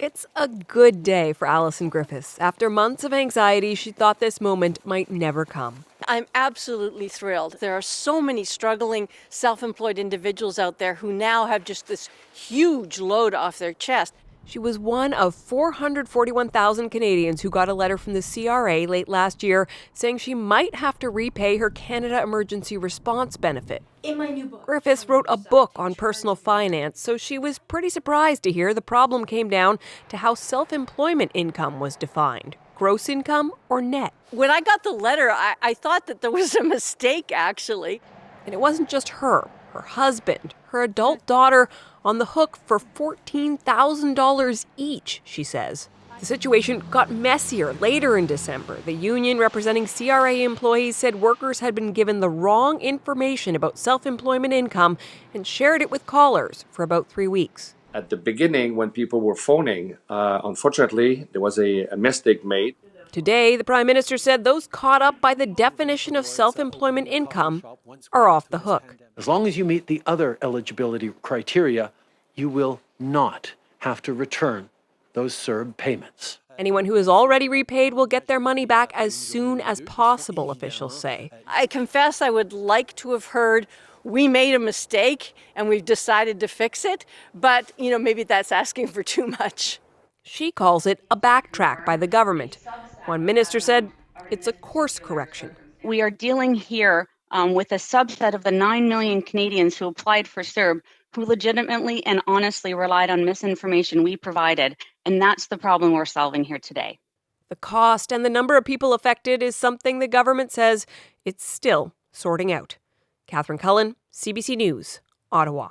It's a good day for Alison Griffiths. After months of anxiety, she thought this moment might never come. I'm absolutely thrilled. There are so many struggling self-employed individuals out there who now have just this huge load off their chest. She was one of 441,000 Canadians who got a letter from the CRA late last year saying she might have to repay her Canada Emergency Response benefit. In my new book, Griffiths wrote a book on personal finance, so she was pretty surprised to hear the problem came down to how self-employment income was defined. Gross income or net? When I got the letter, I thought that there was a mistake, actually. And it wasn't just her husband, her adult daughter on the hook for $14,000 each, she says. The situation got messier later in December. The union representing CRA employees said workers had been given the wrong information about self-employment income and shared it with callers for about 3 weeks. At the beginning, when people were phoning, unfortunately, there was a mistake made. Today, the Prime Minister said those caught up by the definition of self-employment income are off the hook. As long as you meet the other eligibility criteria, you will not have to return those CERB payments. Anyone who is already repaid will get their money back as soon as possible, officials say. I confess I would like to have heard, we made a mistake and we've decided to fix it, but, maybe that's asking for too much. She calls it a backtrack by the government. One minister said it's a course correction. We are dealing here with a subset of the 9 million Canadians who applied for CERB who legitimately and honestly relied on misinformation we provided. And that's the problem we're solving here today. The cost and the number of people affected is something the government says it's still sorting out. Catherine Cullen, CBC News, Ottawa.